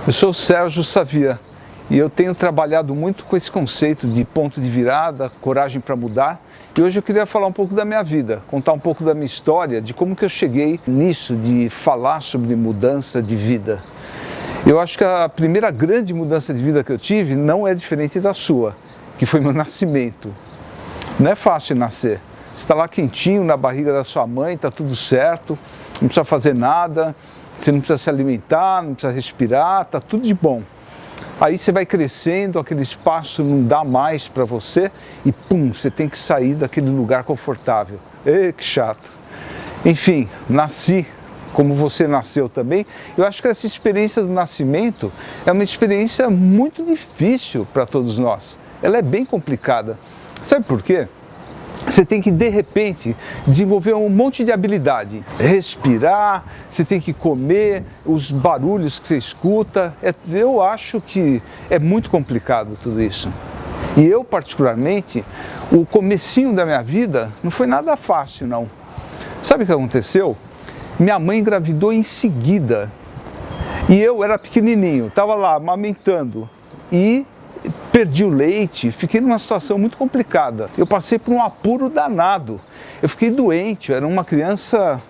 Eu sou o Sérgio Xavier e eu tenho trabalhado muito com esse conceito de ponto de virada, coragem para mudar. E hoje eu queria falar um pouco da minha vida, contar um pouco da minha história, de como que eu cheguei nisso, de falar sobre mudança de vida. Eu acho que a primeira grande mudança de vida que eu tive não é diferente da sua, que foi meu nascimento. Não é fácil nascer. Você está lá quentinho na barriga da sua mãe, está tudo certo, não precisa fazer nada, você não precisa se alimentar, não precisa respirar, está tudo de bom. Aí você vai crescendo, aquele espaço não dá mais para você e pum, você tem que sair daquele lugar confortável. Ei, que chato. Enfim, nasci como você nasceu também. Eu acho que essa experiência do nascimento é uma experiência muito difícil para todos nós. Ela é bem complicada. Sabe por quê? Você tem que, de repente, desenvolver um monte de habilidade. Respirar, você tem que comer, os barulhos que você escuta. Eu acho que é muito complicado tudo isso. E eu, particularmente, o comecinho da minha vida não foi nada fácil, não. Sabe o que aconteceu? Minha mãe engravidou em seguida. E eu era pequenininho, estava lá amamentando. E perdi o leite, fiquei numa situação muito complicada. Eu passei por um apuro danado. Eu fiquei doente, eu era uma criança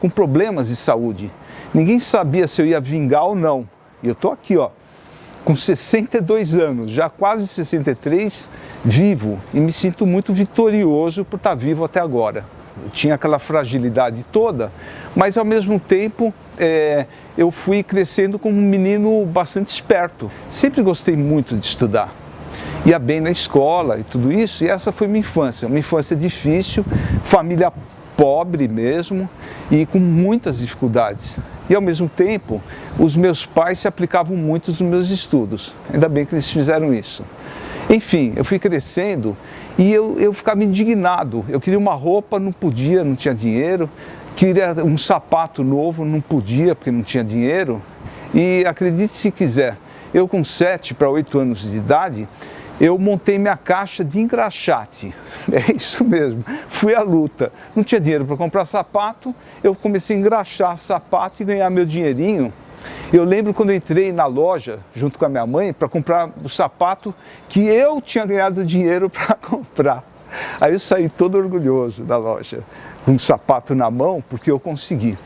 com problemas de saúde. Ninguém sabia se eu ia vingar ou não. E eu estou aqui, ó, com 62 anos, já quase 63, vivo. E me sinto muito vitorioso por estar vivo até agora. Eu tinha aquela fragilidade toda, mas ao mesmo tempo eu fui crescendo como um menino bastante esperto. Sempre gostei muito de estudar. Ia bem na escola e tudo isso, e essa foi minha infância. Uma infância difícil, família pobre mesmo e com muitas dificuldades. E ao mesmo tempo, os meus pais se aplicavam muito nos meus estudos. Ainda bem que eles fizeram isso. Enfim, eu fui crescendo e eu ficava indignado. Eu queria uma roupa, não podia, não tinha dinheiro. Queria um sapato novo, não podia porque não tinha dinheiro. E acredite se quiser, eu com 7 para 8 anos de idade, eu montei minha caixa de engraxate. É isso mesmo, fui à luta. Não tinha dinheiro para comprar sapato, eu comecei a engraxar sapato e ganhar meu dinheirinho. Eu lembro quando eu entrei na loja, junto com a minha mãe, para comprar o sapato que eu tinha ganhado dinheiro para comprar. Aí eu saí todo orgulhoso da loja, com um sapato na mão, porque eu consegui.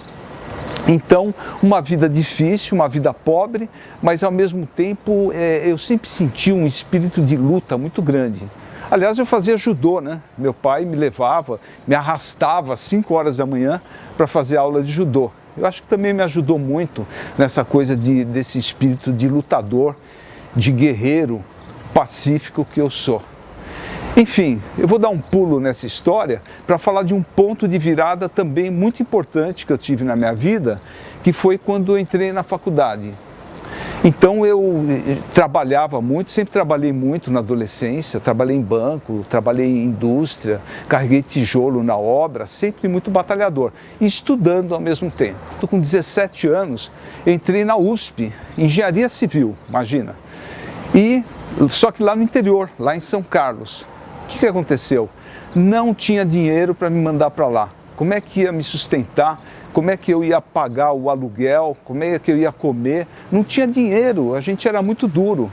Então, uma vida difícil, uma vida pobre, mas ao mesmo tempo eu sempre senti um espírito de luta muito grande. Aliás, eu fazia judô, né? Meu pai me levava, me arrastava às 5 horas da manhã para fazer aula de judô. Eu acho que também me ajudou muito nessa coisa desse espírito de lutador, de guerreiro pacífico que eu sou. Enfim, eu vou dar um pulo nessa história para falar de um ponto de virada também muito importante que eu tive na minha vida, que foi quando eu entrei na faculdade. Então eu trabalhava muito, sempre trabalhei muito na adolescência, trabalhei em banco, trabalhei em indústria, carreguei tijolo na obra, sempre muito batalhador, e estudando ao mesmo tempo. Estou com 17 anos, entrei na USP, Engenharia Civil, imagina. Só que lá no interior, lá em São Carlos. O que aconteceu? Não tinha dinheiro para me mandar para lá. Como é que ia me sustentar? Como é que eu ia pagar o aluguel? Como é que eu ia comer? Não tinha dinheiro, a gente era muito duro.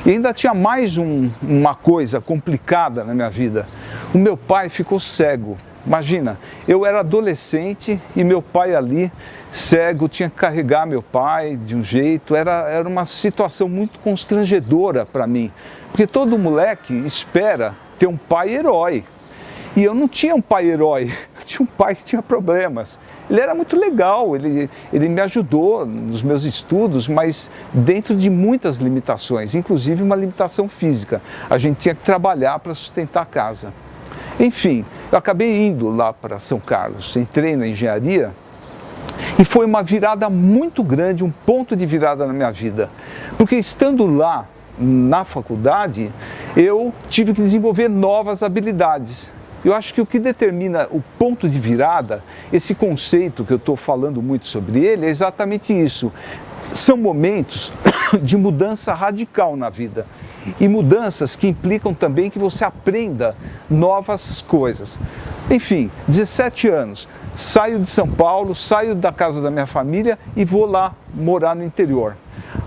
E ainda tinha mais uma coisa complicada na minha vida. O meu pai ficou cego. Imagina, eu era adolescente e meu pai ali, cego, tinha que carregar meu pai de um jeito. Era uma situação muito constrangedora para mim. Porque todo moleque espera ter um pai herói. E eu não tinha um pai herói, eu tinha um pai que tinha problemas. Ele era muito legal, ele me ajudou nos meus estudos, mas dentro de muitas limitações, inclusive uma limitação física. A gente tinha que trabalhar para sustentar a casa. Enfim, eu acabei indo lá para São Carlos, entrei na engenharia e foi uma virada muito grande, um ponto de virada na minha vida. Porque estando lá na faculdade, eu tive que desenvolver novas habilidades. Eu acho que o que determina o ponto de virada, esse conceito que eu estou falando muito sobre ele, é exatamente isso. São momentos de mudança radical na vida. E mudanças que implicam também que você aprenda novas coisas. Enfim, 17 anos, saio de São Paulo, saio da casa da minha família e vou lá morar no interior.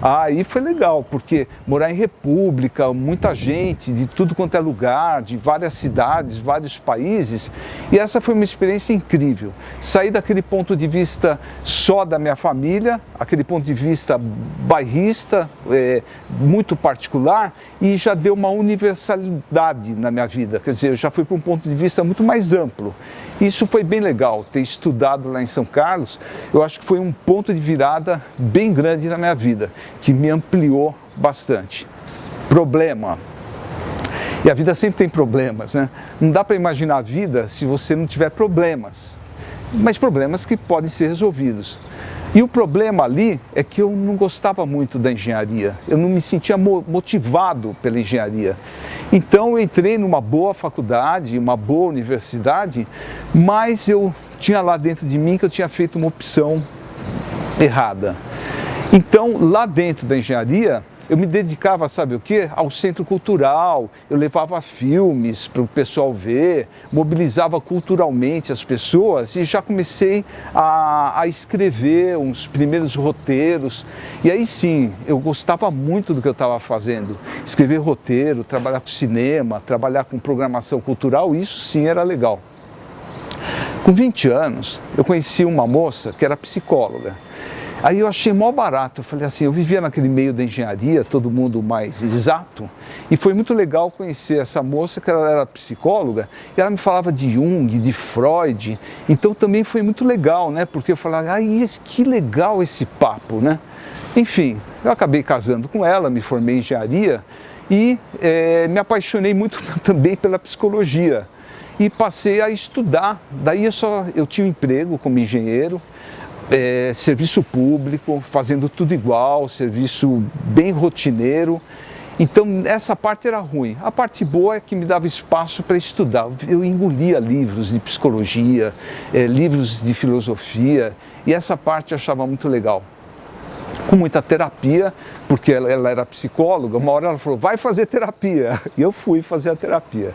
Aí foi legal, porque morar em república, muita gente, de tudo quanto é lugar, de várias cidades, vários países, e essa foi uma experiência incrível. Saí daquele ponto de vista só da minha família, aquele ponto de vista bairrista, muito particular, e já deu uma universalidade na minha vida, quer dizer, eu já fui para um ponto de vista muito mais amplo. Isso foi bem legal, ter estudado lá em São Carlos, eu acho que foi um ponto de virada bem grande na minha vida, que me ampliou bastante. Problema. E a vida sempre tem problemas, né? Não dá para imaginar a vida se você não tiver problemas, mas problemas que podem ser resolvidos. E o problema ali é que eu não gostava muito da engenharia, eu não me sentia motivado pela engenharia. Então eu entrei numa boa faculdade, uma boa universidade, mas eu tinha lá dentro de mim que eu tinha feito uma opção errada. Então lá dentro da engenharia, eu me dedicava, sabe o quê? Ao centro cultural, eu levava filmes para o pessoal ver, mobilizava culturalmente as pessoas e já comecei a escrever uns primeiros roteiros. E aí sim, eu gostava muito do que eu estava fazendo. Escrever roteiro, trabalhar com cinema, trabalhar com programação cultural, isso sim era legal. Com 20 anos, eu conheci uma moça que era psicóloga. Aí eu achei mó barato, eu falei assim, eu vivia naquele meio da engenharia, todo mundo mais exato, e foi muito legal conhecer essa moça, que ela era psicóloga, e ela me falava de Jung, de Freud, então também foi muito legal, né, porque eu falava, que legal esse papo, né. Enfim, eu acabei casando com ela, me formei em engenharia, e me apaixonei muito também pela psicologia, e passei a estudar, daí eu tinha um emprego como engenheiro, serviço público, fazendo tudo igual, serviço bem rotineiro. Então essa parte era ruim. A parte boa é que me dava espaço para estudar. Eu engolia livros de psicologia, livros de filosofia, e essa parte eu achava muito legal. Com muita terapia, porque ela era psicóloga, uma hora ela falou, vai fazer terapia. E eu fui fazer a terapia.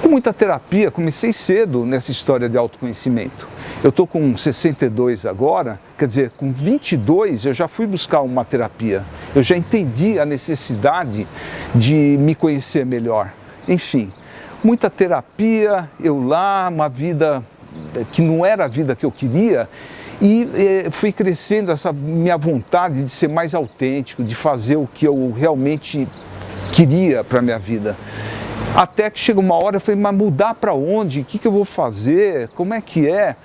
Com muita terapia, comecei cedo nessa história de autoconhecimento. Eu estou com 62 agora, quer dizer, com 22 eu já fui buscar uma terapia. Eu já entendi a necessidade de me conhecer melhor. Enfim, muita terapia, eu lá, uma vida que não era a vida que eu queria, e fui crescendo essa minha vontade de ser mais autêntico, de fazer o que eu realmente queria para a minha vida. Até que chega uma hora, eu falei, mas mudar para onde? O que eu vou fazer? Como é que é?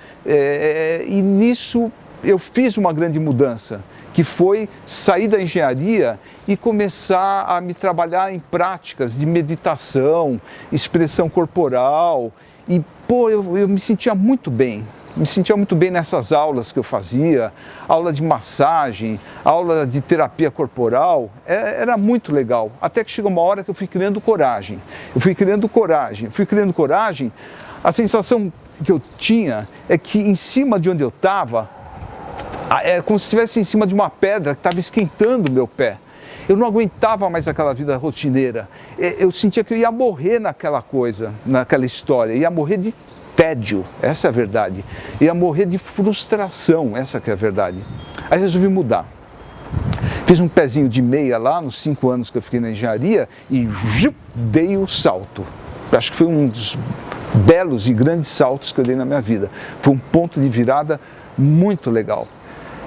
E nisso eu fiz uma grande mudança, que foi sair da engenharia e começar a me trabalhar em práticas de meditação, expressão corporal. E, eu me sentia muito bem. Me sentia muito bem nessas aulas que eu fazia, aula de massagem, aula de terapia corporal, era muito legal. Até que chegou uma hora que eu fui criando coragem. Fui criando coragem. A sensação que eu tinha é que em cima de onde eu estava, é como se estivesse em cima de uma pedra que estava esquentando o meu pé. Eu não aguentava mais aquela vida rotineira. Eu sentia que eu ia morrer naquela coisa, naquela história, ia morrer de tédio, essa é a verdade. Ia morrer de frustração, essa que é a verdade. Aí resolvi mudar. Fiz um pezinho de meia lá, nos 5 anos que eu fiquei na engenharia, e dei o salto. Acho que foi um dos belos e grandes saltos que eu dei na minha vida. Foi um ponto de virada muito legal.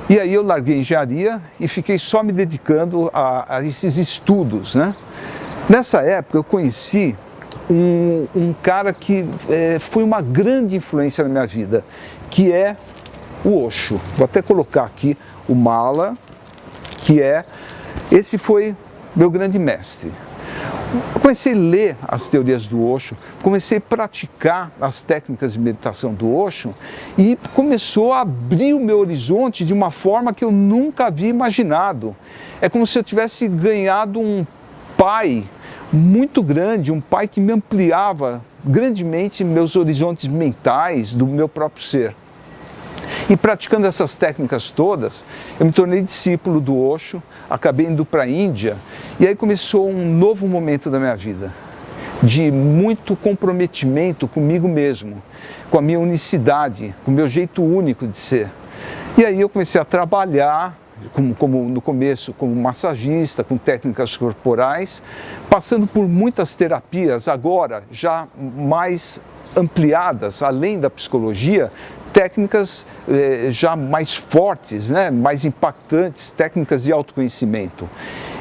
E aí eu larguei a engenharia e fiquei só me dedicando a esses estudos, né? Nessa época eu conheci um cara que foi uma grande influência na minha vida, que é o Osho. Vou até colocar aqui o Mala, esse foi meu grande mestre. Eu comecei a ler as teorias do Osho, comecei a praticar as técnicas de meditação do Osho e começou a abrir o meu horizonte de uma forma que eu nunca havia imaginado. É como se eu tivesse ganhado um pai muito grande, um pai que me ampliava grandemente meus horizontes mentais do meu próprio ser. E praticando essas técnicas todas, eu me tornei discípulo do Osho, acabei indo para a Índia, e aí começou um novo momento da minha vida, de muito comprometimento comigo mesmo, com a minha unicidade, com o meu jeito único de ser. E aí eu comecei a trabalhar como no começo, como massagista, com técnicas corporais, passando por muitas terapias, agora já mais ampliadas, além da psicologia, técnicas já mais fortes, né, mais impactantes, técnicas de autoconhecimento.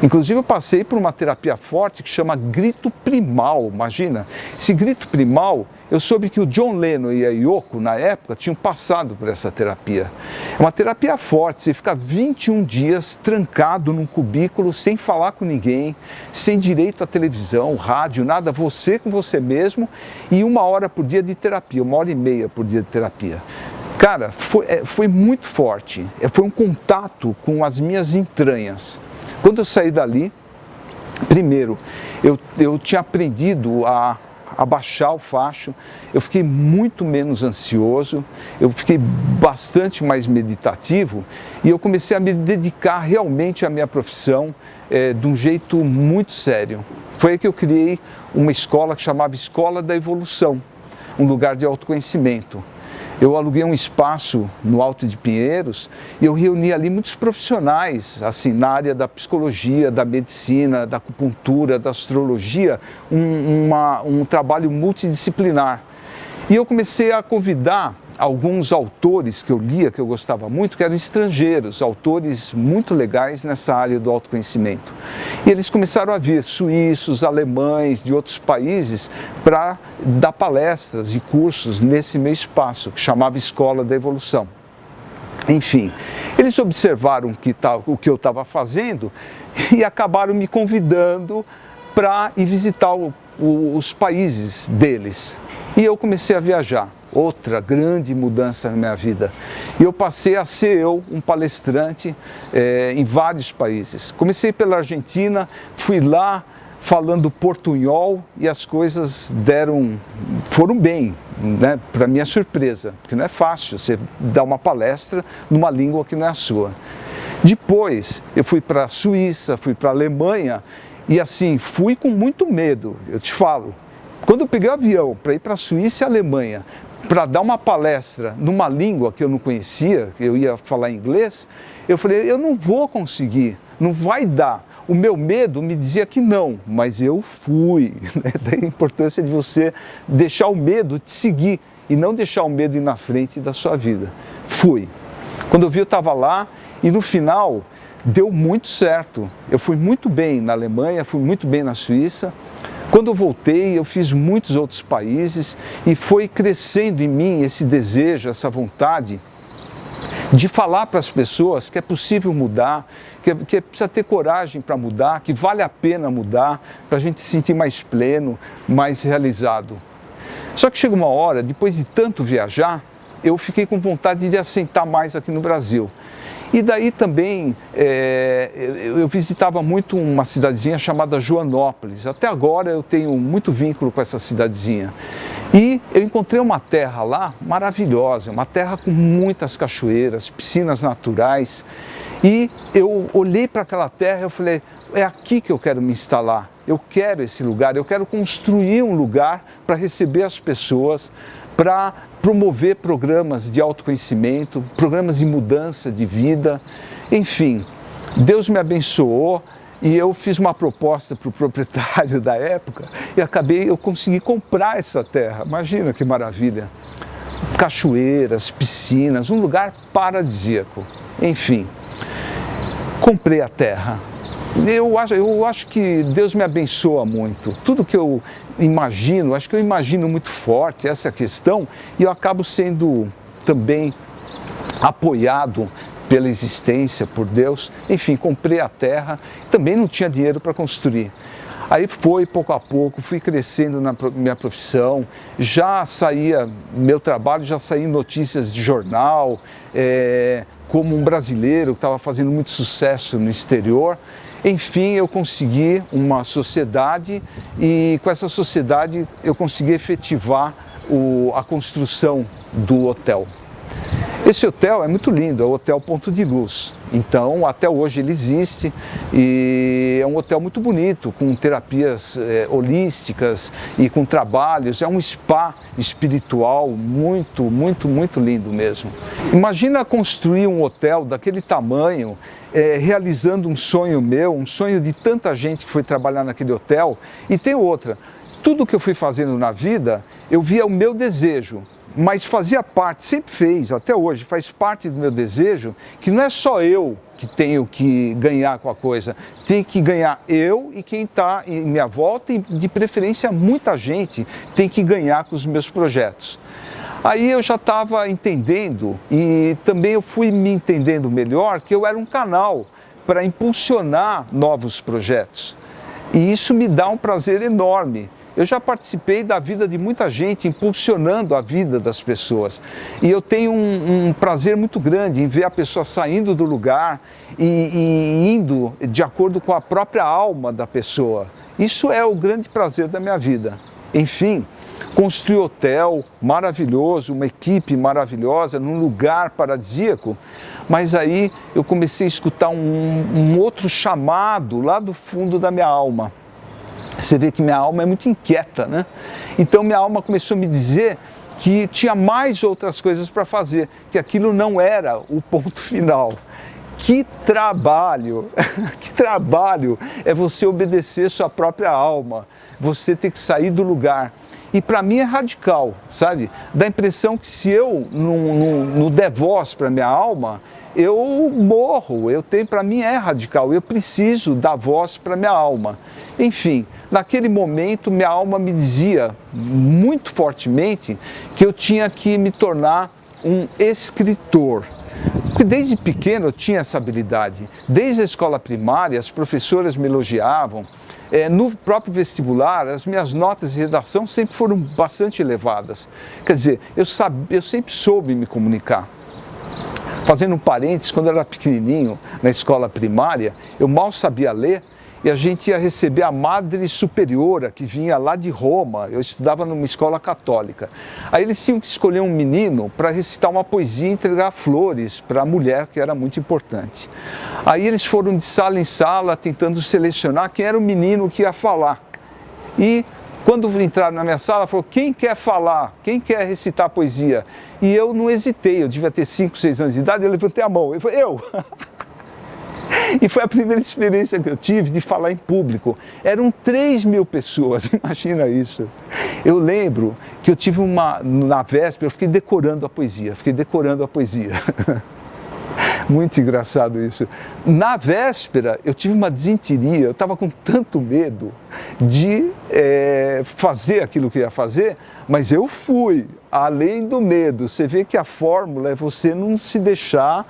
Inclusive eu passei por uma terapia forte que chama grito primal, imagina. Esse grito primal, eu soube que o John Lennon e a Yoko, na época, tinham passado por essa terapia. É uma terapia forte, você fica 21 dias trancado num cubículo, sem falar com ninguém, sem direito à televisão, rádio, nada, você com você mesmo, e 1 hora por dia de terapia, 1h30 por dia de terapia. Cara, foi muito forte, foi um contato com as minhas entranhas. Quando eu saí dali, primeiro, eu tinha aprendido a abaixar o facho, eu fiquei muito menos ansioso, eu fiquei bastante mais meditativo e eu comecei a me dedicar realmente à minha profissão de um jeito muito sério. Foi aí que eu criei uma escola que chamava Escola da Evolução, um lugar de autoconhecimento. Eu aluguei um espaço no Alto de Pinheiros e eu reuni ali muitos profissionais, assim, na área da psicologia, da medicina, da acupuntura, da astrologia, um trabalho multidisciplinar. E eu comecei a convidar alguns autores que eu lia, que eu gostava muito, que eram estrangeiros, autores muito legais nessa área do autoconhecimento. E eles começaram a vir, suíços, alemães, de outros países, para dar palestras e cursos nesse meu espaço, que chamava Escola da Evolução. Enfim, eles observaram o que eu estava fazendo e acabaram me convidando para ir visitar os países deles. E eu comecei a viajar, outra grande mudança na minha vida. E eu passei a ser um palestrante em vários países. Comecei pela Argentina, fui lá falando portunhol e as coisas foram bem, né? Para minha surpresa, porque não é fácil você dar uma palestra numa língua que não é a sua. Depois eu fui para a Suíça, fui para a Alemanha e assim, fui com muito medo, eu te falo. Quando eu peguei o avião para ir para a Suíça e a Alemanha, para dar uma palestra numa língua que eu não conhecia, eu ia falar inglês, eu falei, eu não vou conseguir, não vai dar. O meu medo me dizia que não, mas eu fui. Daí a importância de você deixar o medo te seguir e não deixar o medo ir na frente da sua vida. Fui. Quando eu vi, eu estava lá e no final deu muito certo. Eu fui muito bem na Alemanha, fui muito bem na Suíça. Quando eu voltei, eu fiz muitos outros países e foi crescendo em mim esse desejo, essa vontade de falar para as pessoas que é possível mudar, que precisa ter coragem para mudar, que vale a pena mudar, para a gente se sentir mais pleno, mais realizado. Só que chega uma hora, depois de tanto viajar, eu fiquei com vontade de assentar mais aqui no Brasil. E daí também eu visitava muito uma cidadezinha chamada Joanópolis. Até agora eu tenho muito vínculo com essa cidadezinha. E eu encontrei uma terra lá maravilhosa, uma terra com muitas cachoeiras, piscinas naturais. E eu olhei para aquela terra e eu falei, é aqui que eu quero me instalar. Eu quero esse lugar, eu quero construir um lugar para receber as pessoas, para promover programas de autoconhecimento, programas de mudança de vida, enfim. Deus me abençoou e eu fiz uma proposta para o proprietário da época e eu consegui comprar essa terra. Imagina que maravilha! Cachoeiras, piscinas, um lugar paradisíaco. Enfim, comprei a terra. Eu acho que Deus me abençoa muito. Tudo que eu imagino, acho que eu imagino muito forte essa questão e eu acabo sendo também apoiado pela existência, por Deus. Enfim, comprei a terra, também não tinha dinheiro para construir. Aí foi, pouco a pouco, fui crescendo na minha profissão, já saía, meu trabalho já saía em notícias de jornal, como um brasileiro que estava fazendo muito sucesso no exterior. Enfim, eu consegui uma sociedade e com essa sociedade eu consegui efetivar a construção do hotel. Esse hotel é muito lindo, é o Hotel Ponto de Luz. Então, até hoje ele existe e é um hotel muito bonito, com terapias holísticas e com trabalhos. É um spa espiritual muito, muito, muito lindo mesmo. Imagina construir um hotel daquele tamanho, realizando um sonho meu, um sonho de tanta gente que foi trabalhar naquele hotel. E tem outra, tudo que eu fui fazendo na vida, eu via o meu desejo. Mas fazia parte, sempre fez, até hoje, faz parte do meu desejo, que não é só eu que tenho que ganhar com a coisa, tem que ganhar eu e quem está em minha volta, e de preferência muita gente tem que ganhar com os meus projetos. Aí eu já estava entendendo e também eu fui me entendendo melhor que eu era um canal para impulsionar novos projetos. E isso me dá um prazer enorme. Eu já participei da vida de muita gente, impulsionando a vida das pessoas. E eu tenho um prazer muito grande em ver a pessoa saindo do lugar e indo de acordo com a própria alma da pessoa. Isso é o grande prazer da minha vida. Enfim, construir hotel maravilhoso, uma equipe maravilhosa, num lugar paradisíaco. Mas aí eu comecei a escutar um outro chamado lá do fundo da minha alma. Você vê que minha alma é muito inquieta, né? Então minha alma começou a me dizer que tinha mais outras coisas para fazer, que aquilo não era o ponto final. Que trabalho é você obedecer sua própria alma, você ter que sair do lugar. E para mim é radical, sabe? Dá a impressão que se eu não der voz para minha alma, eu morro. Para mim é radical, eu preciso dar voz para minha alma. Enfim, naquele momento minha alma me dizia muito fortemente que eu tinha que me tornar um escritor. Porque desde pequeno eu tinha essa habilidade. Desde a escola primária as professoras me elogiavam. No próprio vestibular, as minhas notas de redação sempre foram bastante elevadas. Quer dizer, eu sempre soube me comunicar. Fazendo um parênteses, quando eu era pequenininho, na escola primária, eu mal sabia ler e a gente ia receber a Madre Superiora, que vinha lá de Roma. Eu estudava numa escola católica. Aí eles tinham que escolher um menino para recitar uma poesia e entregar flores para a mulher, que era muito importante. Aí eles foram de sala em sala tentando selecionar quem era o menino que ia falar. E quando entraram na minha sala, falou: quem quer falar? Quem quer recitar a poesia? E eu não hesitei, eu devia ter 5, 6 anos de idade, eu levantei a mão. Eu falei: eu! E foi a primeira experiência que eu tive de falar em público. Eram 3.000 pessoas, imagina isso. Eu lembro que eu tive na véspera, eu fiquei decorando a poesia. Muito engraçado isso. Na véspera, eu tive uma desinteria, eu estava com tanto medo de fazer aquilo que eu ia fazer, mas eu fui, além do medo. Você vê que a fórmula é você não se deixar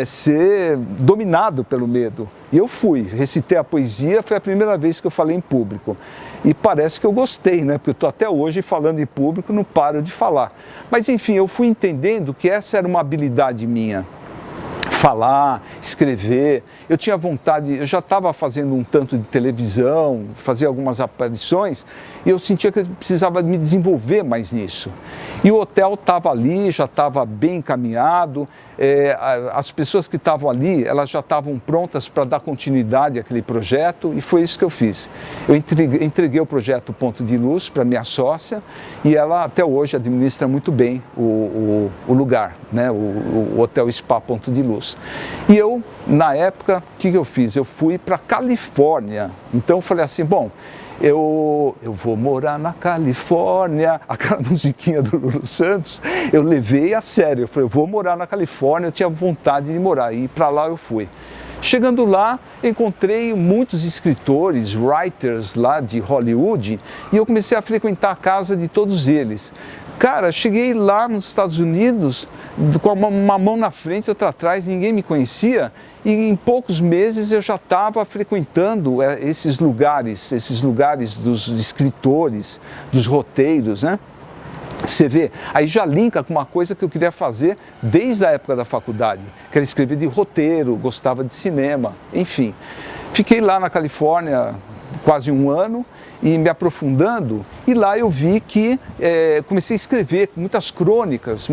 ser dominado pelo medo. E eu fui, recitei a poesia, foi a primeira vez que eu falei em público. E parece que eu gostei, né? Porque eu estou até hoje falando em público, não paro de falar. Mas enfim, eu fui entendendo que essa era uma habilidade minha. Falar, escrever, eu tinha vontade, eu já estava fazendo um tanto de televisão, fazia algumas aparições, e eu sentia que eu precisava me desenvolver mais nisso. E o hotel estava ali, já estava bem encaminhado, as pessoas que estavam ali, elas já estavam prontas para dar continuidade àquele projeto, e foi isso que eu fiz. Eu entreguei o projeto Ponto de Luz para minha sócia, e ela até hoje administra muito bem o lugar, né? O Hotel Spa Ponto de Luz. E eu, na época, o que eu fiz? Eu fui para a Califórnia. Então eu falei assim, bom, eu vou morar na Califórnia, aquela musiquinha do Lulu Santos, eu levei a sério. Eu falei, eu vou morar na Califórnia, eu tinha vontade de morar, e para lá eu fui. Chegando lá, encontrei muitos escritores, writers lá de Hollywood, e eu comecei a frequentar a casa de todos eles. Cara, cheguei lá nos Estados Unidos com uma mão na frente e outra atrás, ninguém me conhecia, e em poucos meses eu já estava frequentando esses lugares dos escritores, dos roteiros, né? Você vê, aí já linka com uma coisa que eu queria fazer desde a época da faculdade, que era escrever de roteiro, gostava de cinema, enfim. Fiquei lá na Califórnia quase um ano e me aprofundando, e lá eu vi que comecei a escrever muitas crônicas.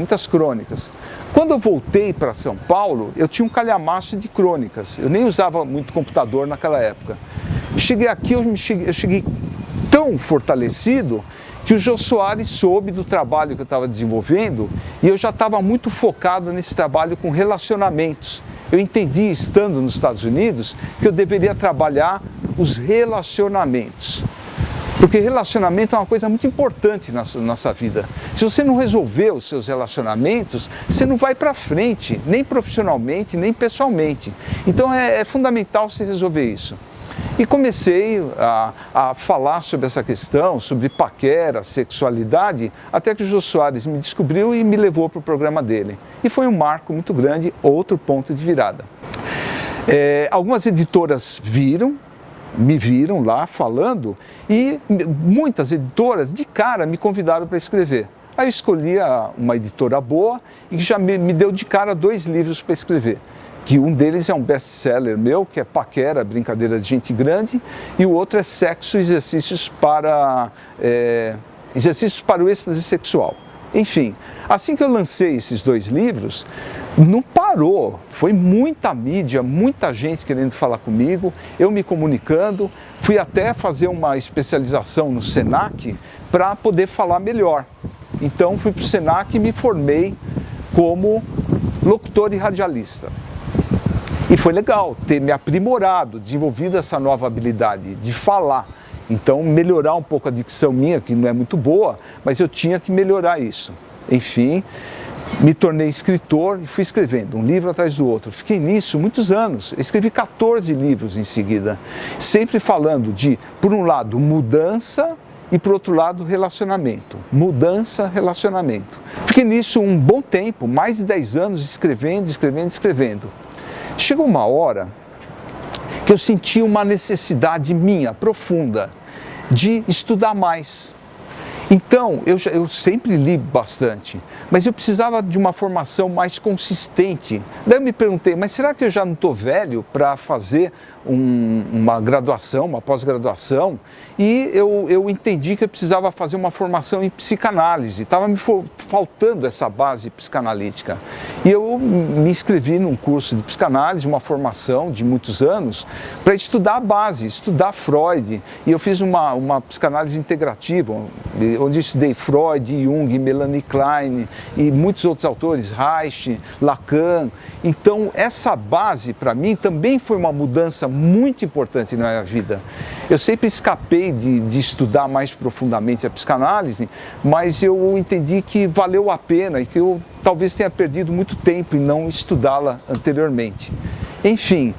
Quando eu voltei para São Paulo, eu tinha um calhamaço de crônicas, eu nem usava muito computador naquela época. Cheguei aqui, eu cheguei tão fortalecido que o Jô Soares soube do trabalho que eu estava desenvolvendo e eu já estava muito focado nesse trabalho com relacionamentos. Eu entendi, estando nos Estados Unidos, que eu deveria trabalhar os relacionamentos. Porque relacionamento é uma coisa muito importante na nossa vida. Se você não resolver os seus relacionamentos, você não vai para frente, nem profissionalmente, nem pessoalmente. Então é fundamental você resolver isso. E comecei a falar sobre essa questão, sobre paquera, sexualidade, até que o Jô Soares me descobriu e me levou para o programa dele. E foi um marco muito grande, outro ponto de virada. Algumas editoras me viram lá falando e muitas editoras de cara me convidaram para escrever. Aí eu escolhi uma editora boa e já me deu de cara 2 livros para escrever. Que um deles é um best-seller meu, que é Paquera, Brincadeira de Gente Grande, e o outro é Sexo e Exercícios para o Êxtase Sexual. Enfim, assim que eu lancei esses 2 livros, não parou, foi muita mídia, muita gente querendo falar comigo, eu me comunicando, fui até fazer uma especialização no Senac para poder falar melhor. Então fui para o Senac e me formei como locutor e radialista. E foi legal ter me aprimorado, desenvolvido essa nova habilidade de falar. Então, melhorar um pouco a dicção minha, que não é muito boa, mas eu tinha que melhorar isso. Enfim, me tornei escritor e fui escrevendo um livro atrás do outro. Fiquei nisso muitos anos. Eu escrevi 14 livros em seguida, sempre falando de, por um lado, mudança e, por outro lado, relacionamento. Mudança, relacionamento. Fiquei nisso um bom tempo, mais de 10 anos, escrevendo. Chegou uma hora que eu senti uma necessidade minha, profunda, de estudar mais. Então, eu sempre li bastante, mas eu precisava de uma formação mais consistente. Daí eu me perguntei, mas será que eu já não estou velho para fazer uma graduação, uma pós-graduação? E eu entendi que eu precisava fazer uma formação em psicanálise, estava me faltando essa base psicanalítica. E eu me inscrevi num curso de psicanálise, uma formação de muitos anos, para estudar a base, estudar Freud. E eu fiz uma psicanálise integrativa, onde eu estudei Freud, Jung, Melanie Klein e muitos outros autores, Reich, Lacan. Então, essa base, para mim, também foi uma mudança muito importante na minha vida. Eu sempre escapei de estudar mais profundamente a psicanálise, mas eu entendi que valeu a pena e que eu talvez tenha perdido muito tempo em não estudá-la anteriormente. Enfim,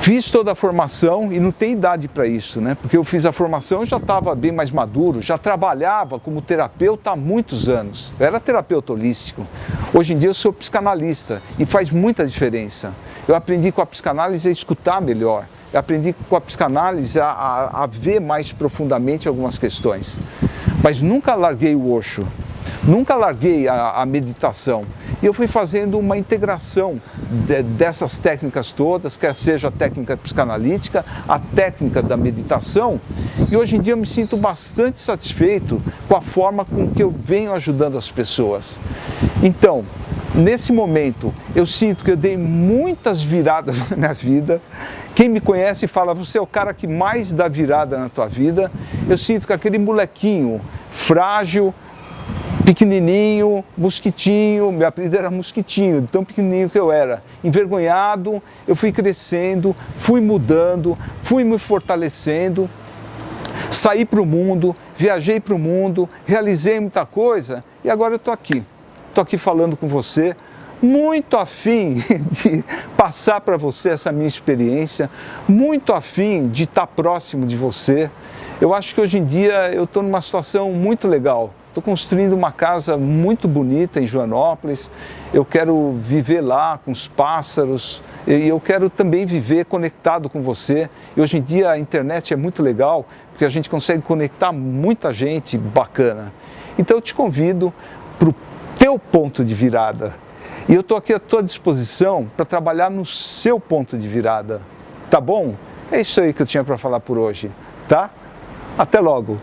fiz toda a formação e não tem idade para isso, né? Porque eu fiz a formação e já estava bem mais maduro, já trabalhava como terapeuta há muitos anos. Eu era terapeuta holístico. Hoje em dia eu sou psicanalista e faz muita diferença. Eu aprendi com a psicanálise a escutar melhor. Eu aprendi com a psicanálise a ver mais profundamente algumas questões. Mas nunca larguei o Osho, nunca larguei a meditação. E eu fui fazendo uma integração dessas técnicas todas, quer seja a técnica psicanalítica, a técnica da meditação, e hoje em dia eu me sinto bastante satisfeito com a forma com que eu venho ajudando as pessoas. Então, nesse momento, eu sinto que eu dei muitas viradas na minha vida. Quem me conhece fala, você é o cara que mais dá virada na tua vida. Eu sinto que aquele molequinho frágil, pequenininho, mosquitinho, meu apelido era Mosquitinho, tão pequenininho que eu era, envergonhado, eu fui crescendo, fui mudando, fui me fortalecendo, saí para o mundo, viajei para o mundo, realizei muita coisa e agora eu estou aqui falando com você, muito afim de passar para você essa minha experiência, muito afim de estar próximo de você. Eu acho que hoje em dia eu estou numa situação muito legal. Estou construindo uma casa muito bonita em Joanópolis, eu quero viver lá com os pássaros e eu quero também viver conectado com você. E hoje em dia a internet é muito legal, porque a gente consegue conectar muita gente bacana. Então eu te convido para o teu ponto de virada. E eu estou aqui à tua disposição para trabalhar no seu ponto de virada, tá bom? É isso aí que eu tinha para falar por hoje, tá? Até logo!